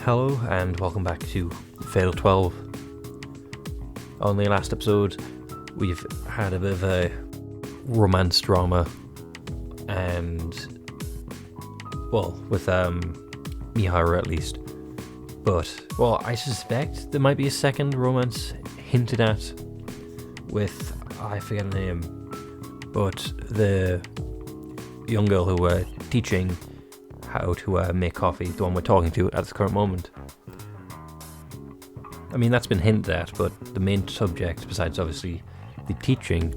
Hello and welcome back to Fatal 12. On the last episode, we've had a bit of a romance drama, and with Miharu at least. But I suspect there might be a second romance hinted at with, I forget the name, but the young girl who we're teaching how to make coffee, the one we're talking to at the current moment. I mean, that's been hinted at, but the main subject, besides obviously the teaching,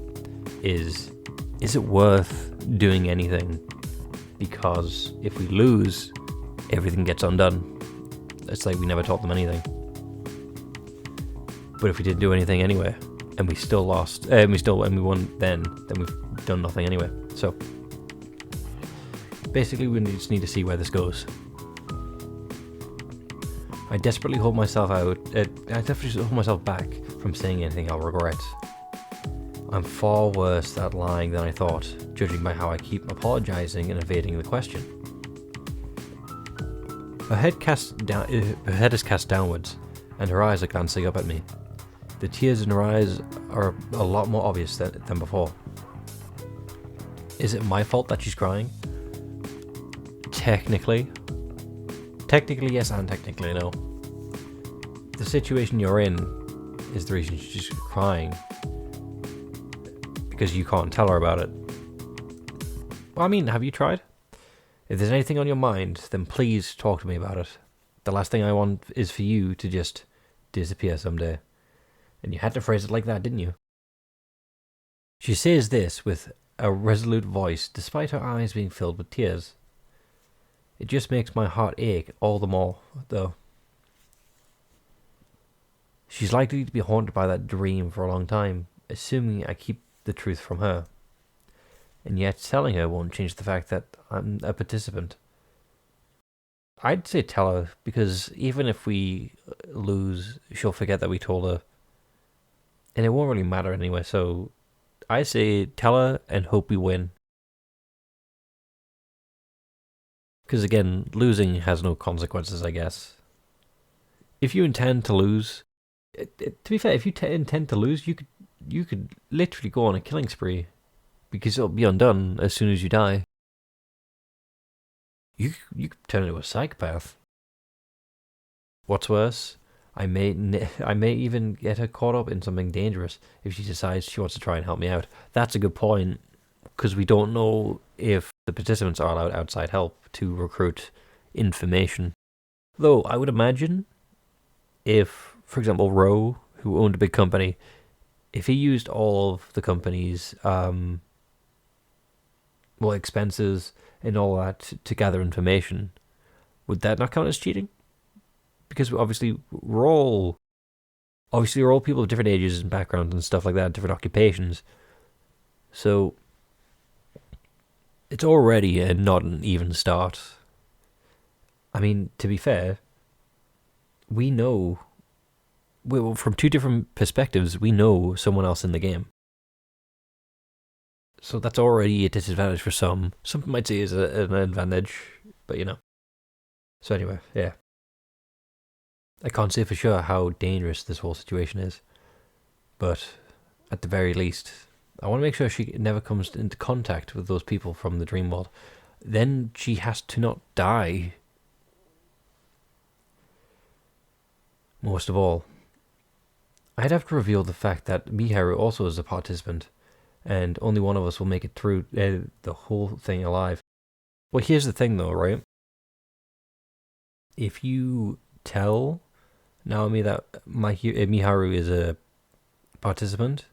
is it worth doing anything? Because if we lose, everything gets undone. It's like we never taught them anything. But if we didn't do anything anyway, and we still lost, and we won then we've done nothing anyway. So basically, we just need to see where this goes. I desperately hold myself back from saying anything I'll regret. I'm far worse at lying than I thought, judging by how I keep apologizing and evading the question. Her head is cast downwards, and her eyes are glancing up at me. The tears in her eyes are a lot more obvious than before. Is it my fault that she's crying? Technically yes, and technically no. The situation you're in is the reason she's crying, because you can't tell her about it. Well, I mean, have you tried? If there's anything on your mind, then please talk to me about it. The last thing I want is for you to just disappear someday. And you had to phrase it like that, didn't you? She says this with a resolute voice, despite her eyes being filled with tears. It just makes my heart ache all the more, though. She's likely to be haunted by that dream for a long time, assuming I keep the truth from her. And yet telling her won't change the fact that I'm a participant. I'd say tell her, because even if we lose, she'll forget that we told her. And it won't really matter anyway, so I say tell her and hope we win. Because again, losing has no consequences, I guess. If you intend to lose, to be fair, if you intend to lose, you could literally go on a killing spree, because it'll be undone as soon as you die. You could turn into a psychopath. What's worse, I may even get her caught up in something dangerous if she decides she wants to try and help me out. That's a good point, because we don't know if the participants are allowed outside help to recruit information. Though I would imagine if, for example, Roe, who owned a big company, if he used all of the company's expenses and all that to gather information, would that not count as cheating? Because obviously we're all people of different ages and backgrounds and stuff like that, different occupations. So it's already not an even start. I mean, to be fair, we know, from two different perspectives, we know someone else in the game. So that's already a disadvantage for some. Some might say is an advantage, but you know. So anyway, yeah. I can't say for sure how dangerous this whole situation is, but at the very least, I want to make sure she never comes into contact with those people from the dream world. Then she has to not die. Most of all, I'd have to reveal the fact that Miharu also is a participant, and only one of us will make it through the whole thing alive. Well, here's the thing though, right? If you tell Naomi that Miharu is a participant,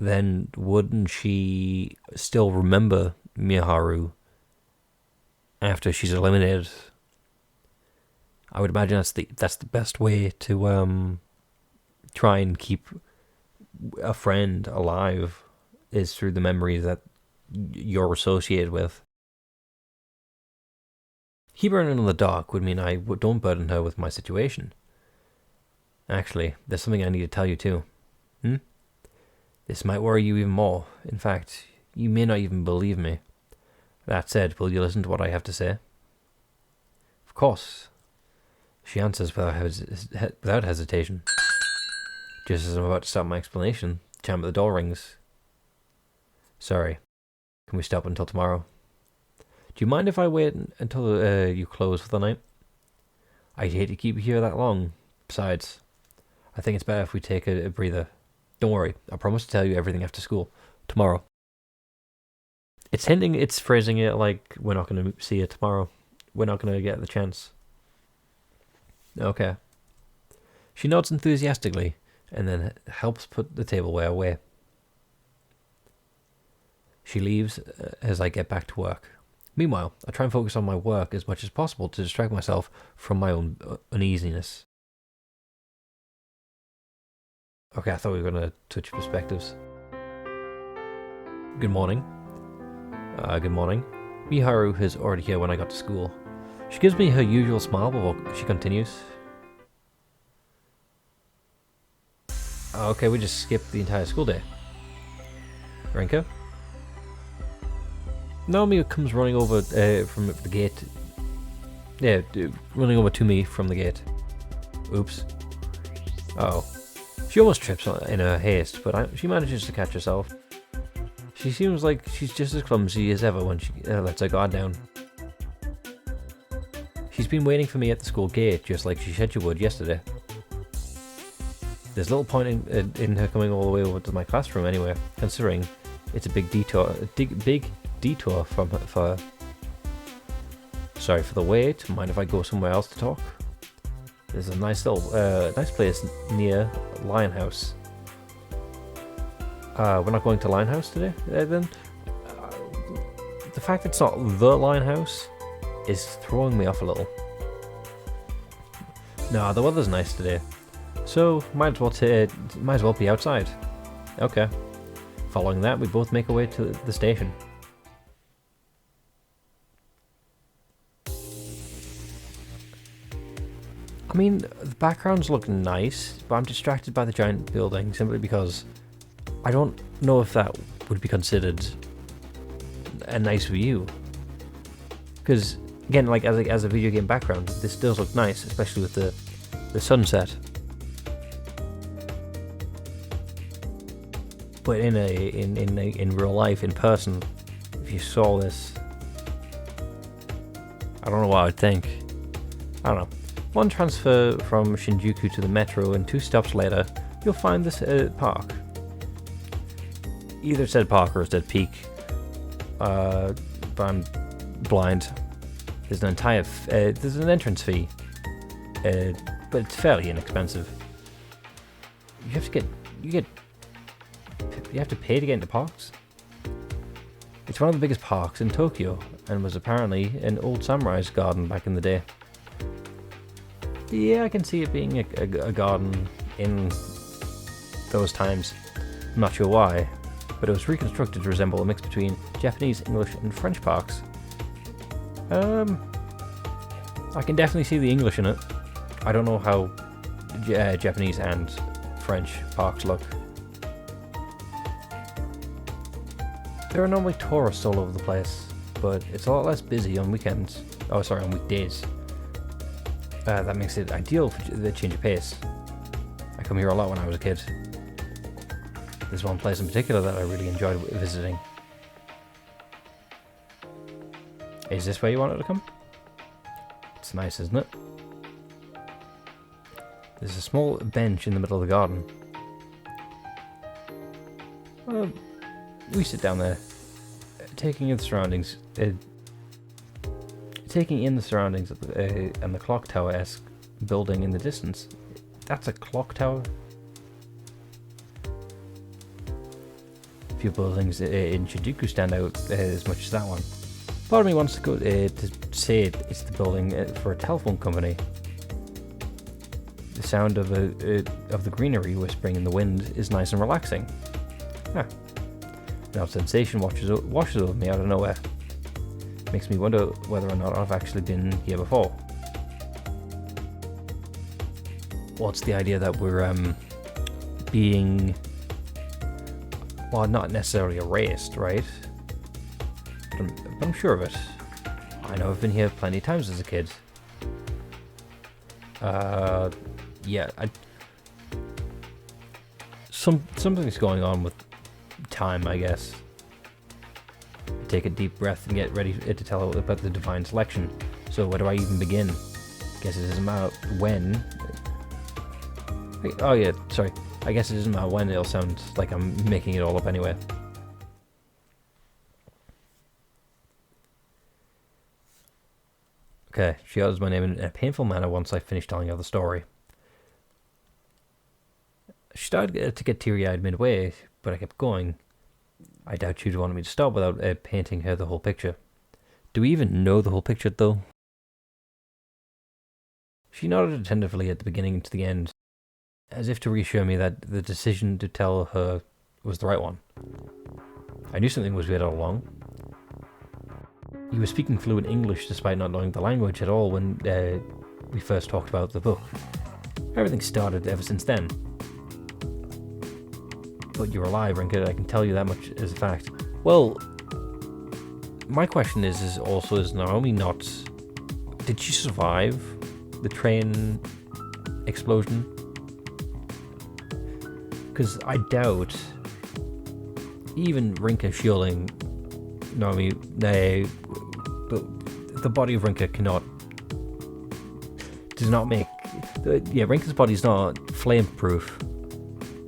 then wouldn't she still remember Miharu after she's eliminated? I would imagine that's the best way to try and keep a friend alive, is through the memories that you're associated with. He burning in the dark would mean I don't burden her with my situation. Actually, there's something I need to tell you too. This might worry you even more. In fact, you may not even believe me. That said, will you listen to what I have to say? Of course. She answers without hesitation. Just as I'm about to start my explanation, the chime at the door rings. Sorry, can we stop until tomorrow? Do you mind if I wait until you close for the night? I'd hate to keep you here that long. Besides, I think it's better if we take a breather. Don't worry, I promise to tell you everything after school. Tomorrow. It's phrasing it like we're not going to see you tomorrow. We're not going to get the chance. Okay. She nods enthusiastically and then helps put the tableware away. She leaves as I get back to work. Meanwhile, I try and focus on my work as much as possible to distract myself from my own uneasiness. Okay, I thought we were going to touch perspectives. Good morning. Good morning. Miharu is already here when I got to school. She gives me her usual smile before she continues. Okay, we just skipped the entire school day. Rinka? Naomi comes running over from the gate. Yeah, running over to me from the gate. Oops. Oh. She almost trips in her haste, but she manages to catch herself. She seems like she's just as clumsy as ever when she lets her guard down. She's been waiting for me at the school gate, just like she said she would yesterday. There's little point in her coming all the way over to my classroom anyway, considering it's a big detour. Big detour for her. Sorry for the wait. Mind if I go somewhere else to talk? There's a nice place near Lionhouse. We're not going to Lionhouse today, then? The fact that it's not the Lionhouse is throwing me off a little. No, the weather's nice today, so might as well be outside. Okay. Following that, we both make our way to the station. I mean, the backgrounds look nice, but I'm distracted by the giant building simply because I don't know if that would be considered a nice view. Because, again, like as a video game background, this does look nice, especially with the sunset. But in real life, in person, if you saw this, I don't know what I would think. I don't know. One transfer from Shinjuku to the metro, and 2 stops later, you'll find this park. Either it said park or it said peak. But I'm blind. There's an there's an entrance fee, but it's fairly inexpensive. You have to pay to get into parks. It's one of the biggest parks in Tokyo, and was apparently an old samurai's garden back in the day. Yeah, I can see it being a garden in those times. I'm not sure why, but it was reconstructed to resemble a mix between Japanese, English, and French parks. I can definitely see the English in it. I don't know how Japanese and French parks look. There are normally tourists all over the place, but it's a lot less busy on weekends. Oh, sorry, on weekdays. That makes it ideal for the change of pace. I come here a lot when I was a kid. There's one place in particular that I really enjoyed visiting. Is this where you wanted to come? It's nice, isn't it? There's a small bench in the middle of the garden. We sit down there, taking in the surroundings. Taking in the surroundings and the clock tower-esque building in the distance. That's a clock tower? Few buildings in Shinjuku stand out as much as that one. Part of me wants to go to say it's the building for a telephone company. The sound of the greenery whispering in the wind is nice and relaxing. An odd sensation washes over me out of nowhere. Makes me wonder whether or not I've actually been here before. What's the idea that we're being, well, not necessarily erased, right? But I'm sure of it. I know I've been here plenty of times as a kid. Yeah, something's going on with time, I guess. Take a deep breath and get ready to tell about the divine selection. So where do I even begin? Guess it doesn't matter when. Oh yeah, sorry. I guess it doesn't matter when, it'll sound like I'm making it all up anyway. Okay, she utters my name in a painful manner once I finish telling her the story. She started to get teary-eyed midway, but I kept going. I doubt she'd wanted me to stop without painting her the whole picture. Do we even know the whole picture, though? She nodded attentively at the beginning to the end, as if to reassure me that the decision to tell her was the right one. I knew something was weird all along. You were speaking fluent English despite not knowing the language at all when we first talked about the book. Everything started ever since then. But you're alive, Rinka, I can tell you that much as a fact. Well, my question is Naomi not... Did she survive the train explosion? Because I doubt even Rinka shielding Naomi, the body of Rinka does not make... Rinka's body is not flame-proof.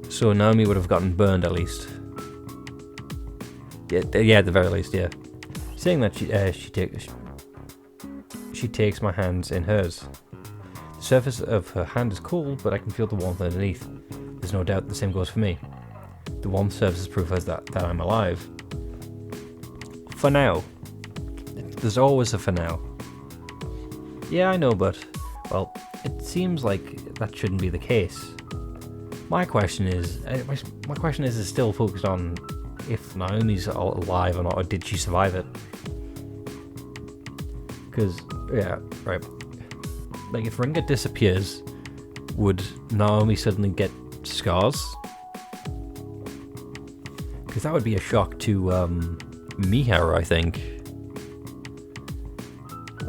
So Naomi would have gotten burned at least. Yeah, at the very least, yeah. Saying that, she takes my hands in hers. The surface of her hand is cool, but I can feel the warmth underneath. There's no doubt the same goes for me. The warmth serves as proof that I'm alive. For now. There's always a for now. Yeah, I know, but... Well, it seems like that shouldn't be the case. My question is still focused on if Naomi's alive or not, or did she survive it? Because, yeah, right. Like, if Rinka disappears, would Naomi suddenly get scars? Because that would be a shock to Miharu, I think.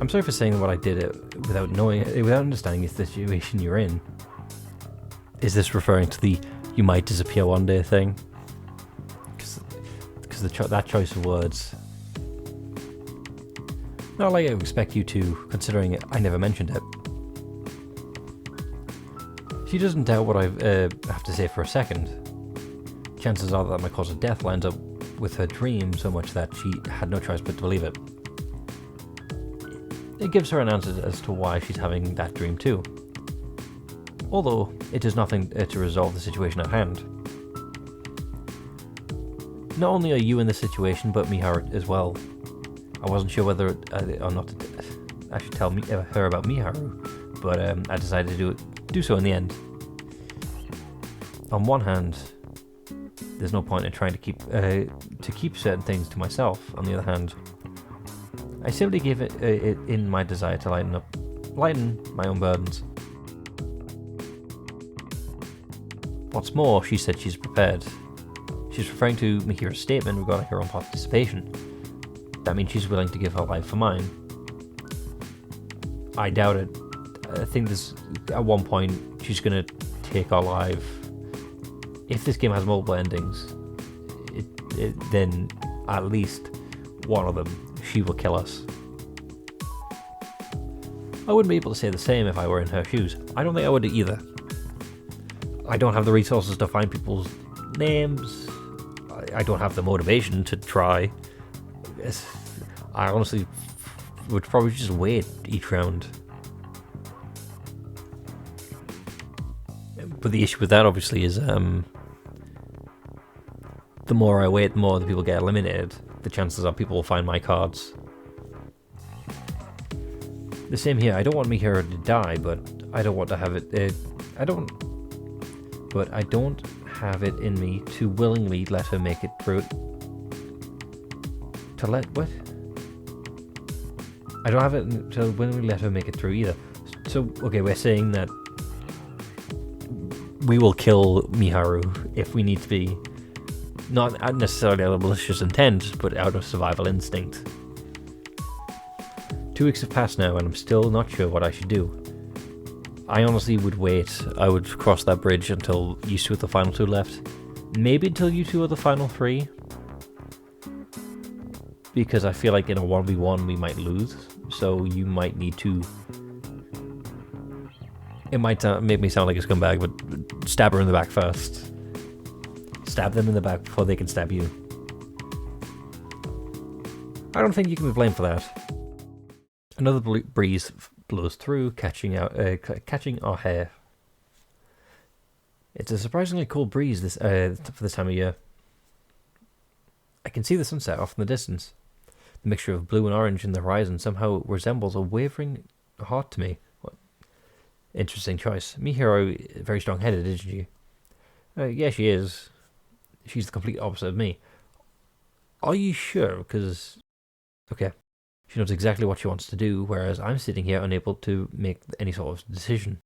I'm sorry for saying what I did without understanding the situation you're in. Is this referring to the "you might disappear one day" thing? Because that choice of words. Not like I would expect you to, considering I never mentioned it. She doesn't doubt what I have to say for a second. Chances are that my cause of death lines up with her dream so much that she had no choice but to believe it. It gives her an answer as to why she's having that dream too. Although, it does nothing to resolve the situation at hand. Not only are you in this situation, but Miharu as well. I wasn't sure whether or not I should tell her about Miharu, but I decided to do so in the end. On one hand, there's no point in trying to keep certain things to myself. On the other hand, I simply gave it in my desire to lighten my own burdens. What's more, she said she's prepared. She's referring to Mihiru's statement regarding her own participation. That means she's willing to give her life for mine. I doubt it. I think at one point she's going to take our life. If this game has multiple endings, then at least one of them, she will kill us. I wouldn't be able to say the same if I were in her shoes. I don't think I would either. I don't have the resources to find people's names. I don't have the motivation to try. I honestly would probably just wait each round. But the issue with that obviously is the more I wait, the more the people get eliminated. The chances are people will find my cards. The same here. I don't want Miharu to die, but I don't want to have it. I don't have it in me to willingly let her make it through. I don't have it to willingly let her make it through either. So, okay, we're saying that we will kill Miharu if we need to be. Not necessarily out of malicious intent, but out of survival instinct. 2 weeks have passed now, and I'm still not sure what I should do. I honestly would wait. I would cross that bridge until you two are the final two left. Maybe until you two are the final three. Because I feel like in a 1v1 we might lose. So you might need to... It might make me sound like a scumbag, but stab her in the back first. Stab them in the back before they can stab you. I don't think you can be blamed for that. Another breeze blows through, catching our hair. It's a surprisingly cool breeze for this time of year. I can see the sunset off in the distance. The mixture of blue and orange in the horizon somehow resembles a wavering heart to me. What? Interesting choice. Miharu, very strong-headed, isn't she? Yeah, she is. She's the complete opposite of me. Are you sure? Because... Okay. She knows exactly what she wants to do, whereas I'm sitting here unable to make any sort of decision.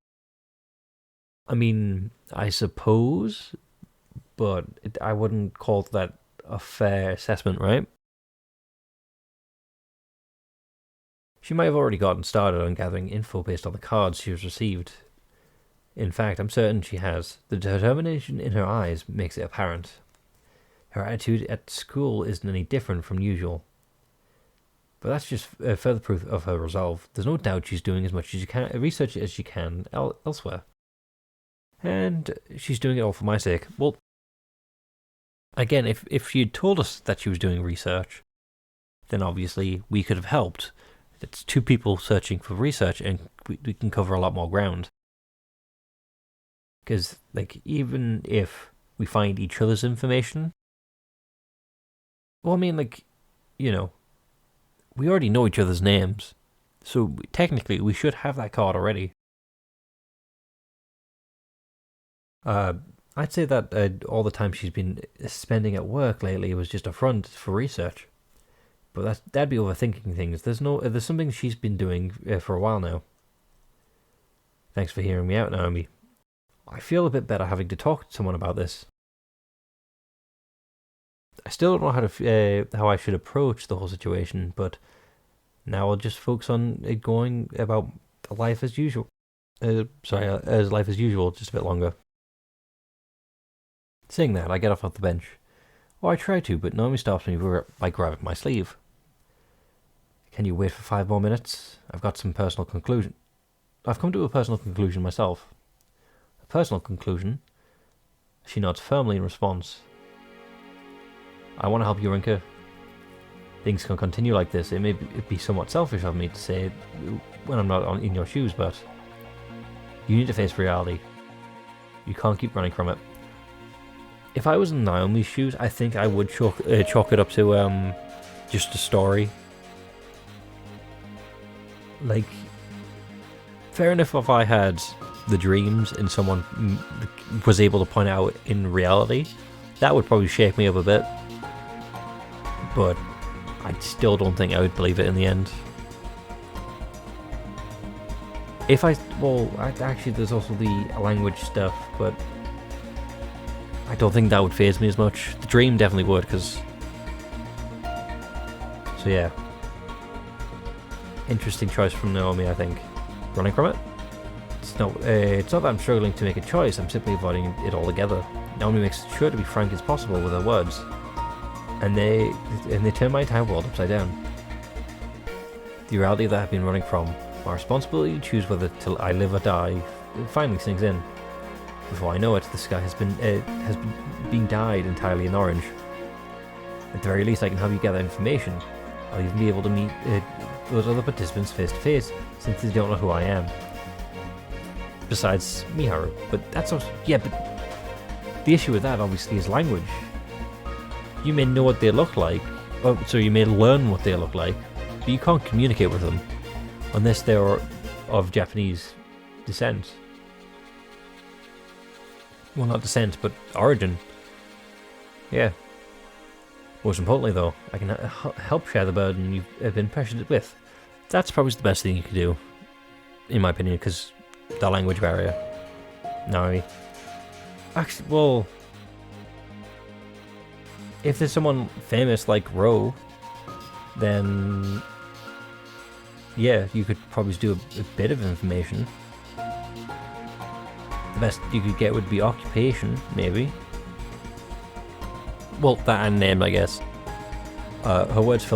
I mean, I suppose, but I wouldn't call that a fair assessment, right? She might have already gotten started on gathering info based on the cards she has received. In fact, I'm certain she has. The determination in her eyes makes it apparent. Her attitude at school isn't any different from usual. But that's just further proof of her resolve. There's no doubt she's doing as much as she can, research as she can elsewhere. And she's doing it all for my sake. Well, again, if she had told us that she was doing research, then obviously we could have helped. It's two people searching for research, and we can cover a lot more ground. Because, like, even if we find each other's information, well, I mean, like, you know, we already know each other's names, so technically we should have that card already. I'd say that all the time she's been spending at work lately was just a front for research. But that'd be overthinking things. There's something she's been doing for a while now. Thanks for hearing me out, Naomi. I feel a bit better having to talk to someone about this. I still don't know how I should approach the whole situation, but now I'll just focus on going about life as usual. As life as usual, just a bit longer. Saying that, I get off the bench. Or I try to, but Naomi stops me by grabbing my sleeve. Can you wait for 5 more minutes? I've come to a personal conclusion myself. A personal conclusion? She nods firmly in response. I want to help you, Rinka. Things can continue like this. It may be somewhat selfish of me to say when I'm not in your shoes, but you need to face reality. You can't keep running from it. If I was in Naomi's shoes, I think I would chalk it up to just a story. Like, fair enough if I had the dreams and someone was able to point out in reality, that would probably shake me up a bit. But I still don't think I would believe it in the end. Actually there's also the language stuff, but I don't think that would faze me as much. The dream definitely would, because... So yeah. Interesting choice from Naomi, I think. Running from it? It's not that I'm struggling to make a choice, I'm simply avoiding it altogether. Naomi makes sure to be frank as possible with her words. And they turn my entire world upside down. The reality that I've been running from, my responsibility to choose whether I live or die, finally sinks in. Before I know it, the sky has been dyed entirely in orange. At the very least, I can help you gather information. I'll even be able to meet those other participants face to face, since they don't know who I am. Besides Miharu, but that's also... Yeah, but the issue with that, obviously, is language. You may know what they look like, so you may learn what they look like, but you can't communicate with them, unless they're of Japanese descent. Well, not descent, but origin. Yeah. Most importantly, though, I can help share the burden you've been pressured with. That's probably the best thing you could do, in my opinion, because the language barrier. No, actually, well, if there's someone famous like Ro, then yeah, you could probably do a bit of information. The best you could get would be occupation, maybe. Well, that and name, I guess. Her words are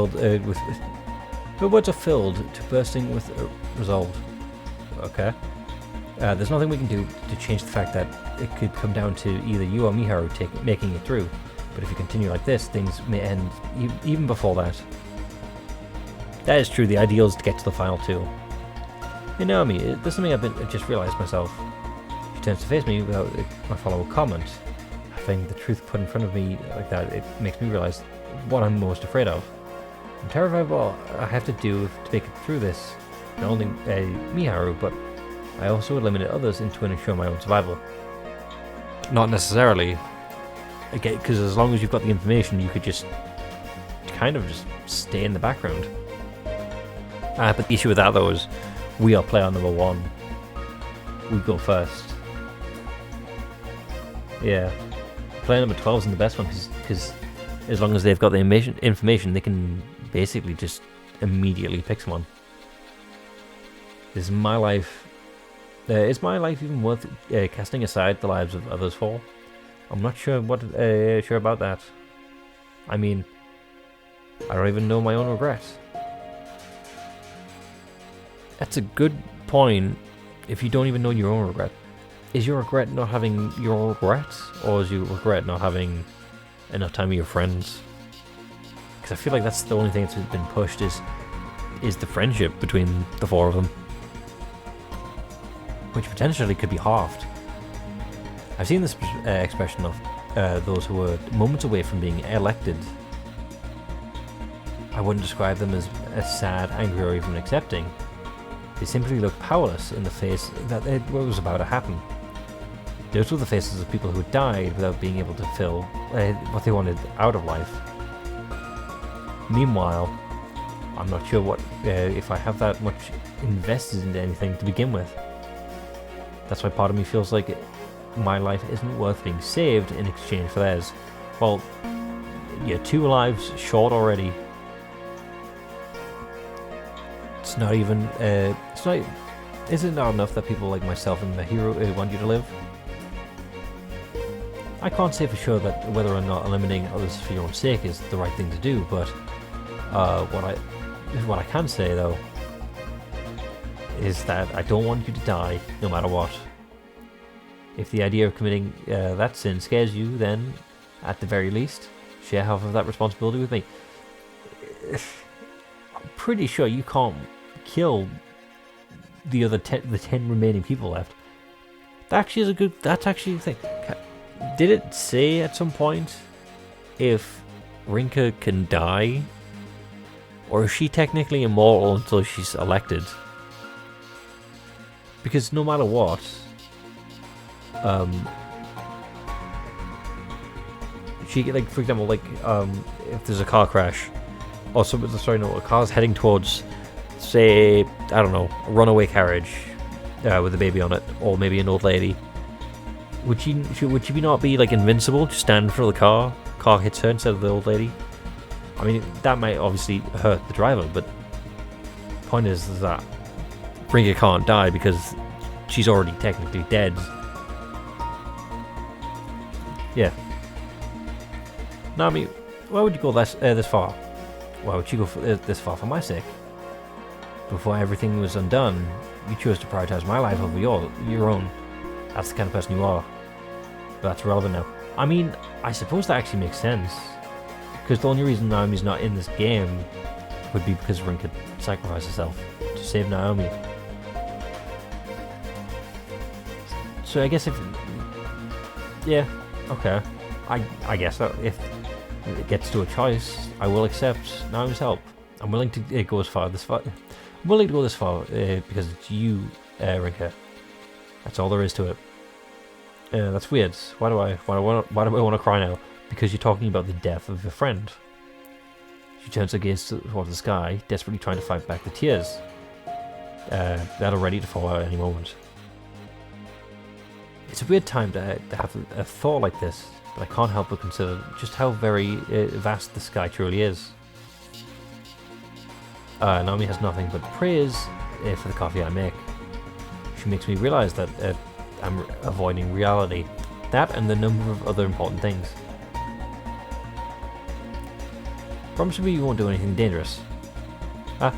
filled to bursting with resolve. Okay. There's nothing we can do to change the fact that it could come down to either you or Miharu making it through. But if you continue like this, things may end even before that. That is true. The ideal is to get to the final two. Hey Naomi, there's something I've just realized myself. She turns to face me without my follow-up comment. Having the truth put in front of me like that, it makes me realize what I'm most afraid of. I'm terrified of what I have to do to make it through this. Not only Miharu, but I also eliminate others into and ensure my own survival. Not necessarily. Again, because as long as you've got the information, you could just kind of just stay in the background. But the issue with that, though, is we are player number one. We go first. Yeah. Player number 12 is the best one, because as long as they've got the information, they can basically just immediately pick someone. This is my life. Is my life even worth casting aside the lives of others for? I'm not sure about that. I mean, I don't even know my own regret. That's a good point. If you don't even know your own regret, is your regret not having your regret, or is your regret not having enough time with your friends? Because I feel like that's the only thing that's been pushed is the friendship between the four of them, which potentially could be halved. I've seen this expression of those who were moments away from being elected. I wouldn't describe them as sad, angry, or even accepting. They simply looked powerless in the face that what was about to happen. Those were the faces of people who had died without being able to fill what they wanted out of life. Meanwhile, I'm not sure what if I have that much invested into anything to begin with. That's why part of me feels like my life isn't worth being saved in exchange for theirs. Well, yeah, 2 lives short already. It's not even. Is it not enough that people like myself and the hero want you to live? I can't say for sure that whether or not eliminating others for your own sake is the right thing to do, but what I can say though is that I don't want you to die no matter what. If the idea of committing that sin scares you, then at the very least, share half of that responsibility with me. I'm pretty sure you can't kill the other the 10 remaining people left. That's actually a thing. Did it say at some point if Rinka can die? Or is she technically immortal until she's elected? Because no matter what, she, like, for example, like, if there's a car crash, or a car's heading towards, say, I don't know, a runaway carriage with a baby on it, or maybe an old lady, would she not be, like, invincible? Just stand in front of the car hits her instead of the old lady? I mean, that might obviously hurt the driver, but the point is that Rinka can't die because she's already technically dead. Yeah. Naomi, why would you go this far? Why would you go this far for my sake? Before everything was undone, you chose to prioritize my life over your own. That's the kind of person you are. But that's relevant now. I mean, I suppose that actually makes sense. Because the only reason Naomi's not in this game would be because Rinka sacrificed herself to save Naomi. So I guess yeah, okay. I guess that if it gets to a choice, I will accept Naomi's help. I'm willing to go this far. I'm willing to go this far because it's you, Rinka. That's all there is to it. That's weird. Why do I want to cry now? Because you're talking about the death of a friend. She turns her gaze towards the sky, desperately trying to fight back the tears that are ready to fall out at any moment. It's a weird time to have a thought like this, but I can't help but consider just how very vast the sky truly is. Naomi has nothing but praise for the coffee I make. She makes me realize that I'm avoiding reality. That and the number of other important things. Promise me you won't do anything dangerous. Ah,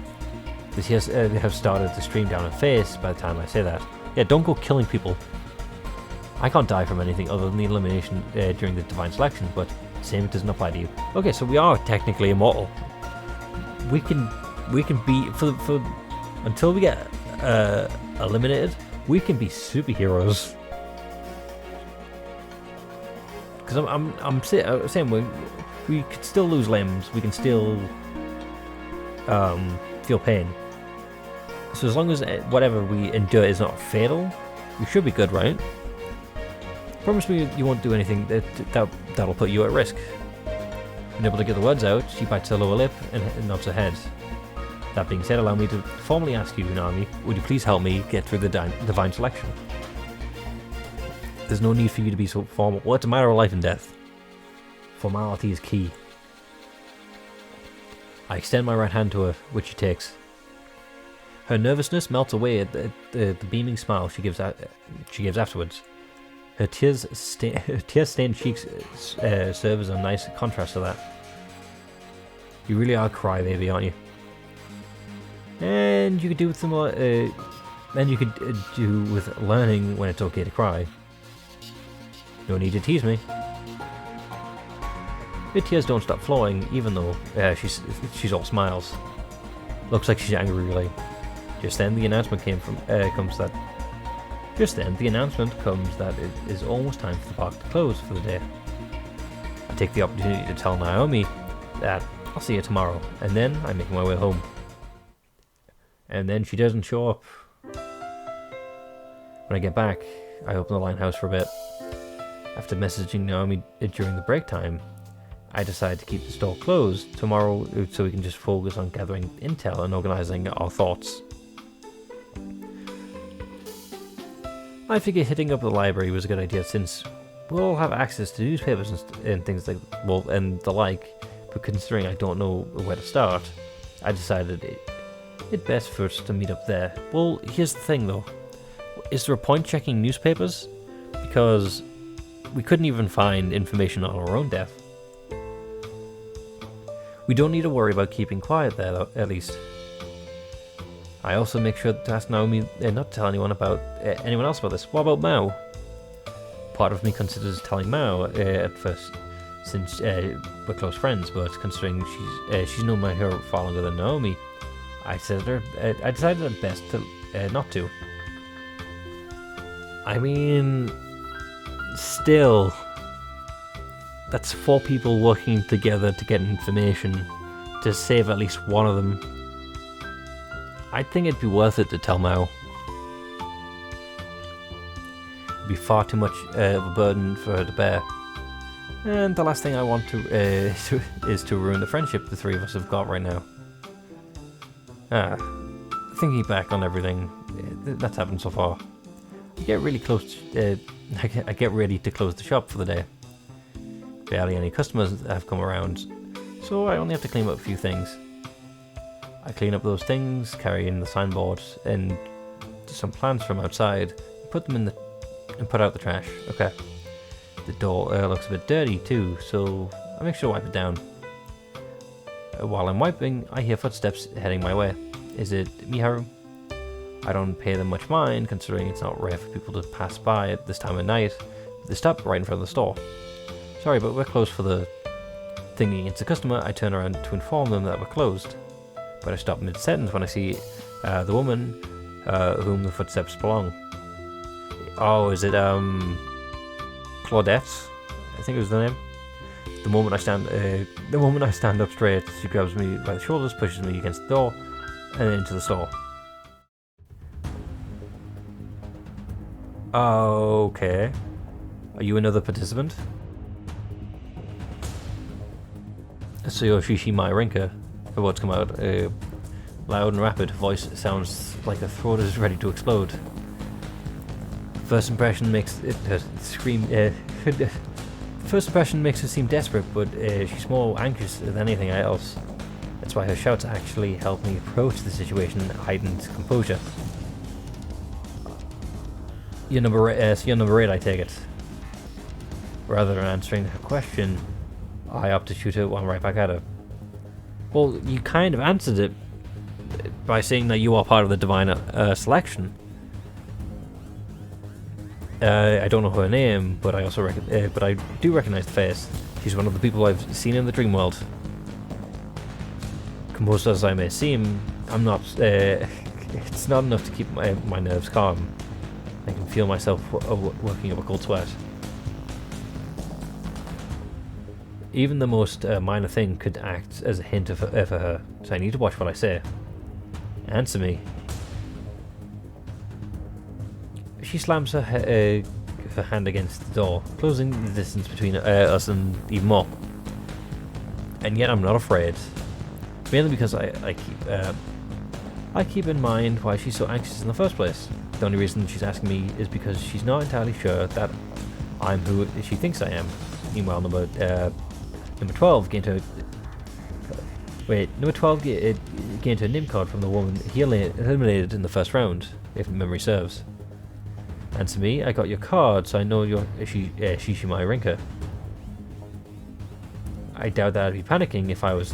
this has have started to stream down her face by the time I say that. Yeah, don't go killing people. I can't die from anything other than the elimination during the divine selection, but same doesn't apply to you. Okay, so we are technically immortal. We can be for until we get eliminated. We can be superheroes. Because I'm saying we could still lose limbs. We can still feel pain. So as long as whatever we endure is not fatal, we should be good, right? Promise me you won't do anything that'll put you at risk. Unable to get the words out, she bites her lower lip and nods her head. That being said, allow me to formally ask you, Naomi, would you please help me get through the divine selection? There's no need for you to be so formal. Well, it's a matter of life and death. Formality is key. I extend my right hand to her, which she takes. Her nervousness melts away at the beaming smile she gives afterwards. Her tear-stained cheeks serve as a nice contrast to that. You really are a crybaby, aren't you? And you could do with some, and you could do with learning when it's okay to cry. No need to tease me. Her tears don't stop flowing, even though she's all smiles. Looks like she's angry, really. Just then, the announcement comes that it is almost time for the park to close for the day. I take the opportunity to tell Naomi that I'll see her tomorrow, and then I make my way home. And then she doesn't show up. When I get back, I open the Linehouse for a bit. After messaging Naomi during the break time, I decide to keep the store closed tomorrow so we can just focus on gathering intel and organizing our thoughts. I figured hitting up the library was a good idea since we'll all have access to newspapers and things like, and the like, but considering I don't know where to start, I decided it best for us to meet up there. Well, here's the thing though. Is there a point checking newspapers? Because we couldn't even find information on our own death. We don't need to worry about keeping quiet there, though, at least. I also make sure to ask Naomi not to tell anyone else about this. What about Mao? Part of me considers telling Mao at first, since we're close friends, but considering she's known my hero far longer than Naomi, I decided at best to not to. I mean, still, that's 4 people working together to get information to save at least one of them. I think it'd be worth it to tell Mao. It'd be far too much of a burden for her to bear. And the last thing I want is to ruin the friendship the 3 of us have got right now. Thinking back on everything that's happened so far, I get really close. I get ready to close the shop for the day. Barely any customers have come around, so I only have to clean up a few things. I clean up those things, carry in the signboard and some plants from outside, put them in and put out the trash. Okay. The door looks a bit dirty too, so I make sure to wipe it down. While I'm wiping, I hear footsteps heading my way. Is it Miharu? I don't pay them much mind, considering it's not rare for people to pass by at this time of night. They stop right in front of the store. Sorry, but we're closed for the... Thinking it's a customer, I turn around to inform them that we're closed. But I stop mid-sentence when I see the woman whom the footsteps belong. Oh, is it Claudette? I think it was the name. The moment I stand up straight, she grabs me by the shoulders, pushes me against the door, and then into the store. Okay. Are you another participant? So you're Naomi and Rinka. Her words come out. Loud and rapid. Voice sounds like her throat is ready to explode. First impression makes it scream. First impression makes her seem desperate, but she's more anxious than anything else. That's why her shouts actually help me approach the situation in heightened composure. You're number 8, I take it. Rather than answering her question, I opt to shoot one right back at her. Well, you kind of answered it by saying that you are part of the divine selection. I don't know her name, but I also but I do recognize the face. She's one of the people I've seen in the dream world. Composed as I may seem, I'm not. It's not enough to keep my nerves calm. I can feel myself working up a cold sweat. Even the most minor thing could act as a hint for her, so I need to watch what I say. Answer me. She slams her hand against the door, closing the distance between us and even more. And yet I'm not afraid. Mainly because I keep in mind why she's so anxious in the first place. The only reason she's asking me is because she's not entirely sure that I'm who she thinks I am. Meanwhile, number 12 gained her. Number 12 gained her name card from the woman he eliminated in the first round, if memory serves. And to me, I got your card, so I know you're Naomi and Rinka. I doubt that I'd be panicking if I was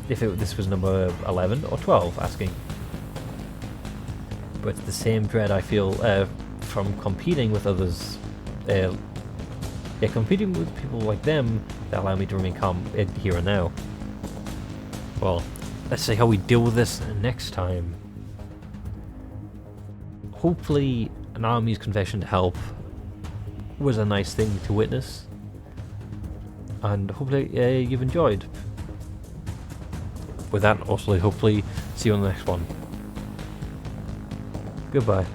this was number 11 or 12 asking. But it's the same dread I feel from competing with others. Competing with people like them that allow me to remain calm here and now. Well, let's see how we deal with this next time. Hopefully, Naomi's confession to help was a nice thing to witness, and hopefully you've enjoyed. With that, also hopefully see you on the next one. Goodbye.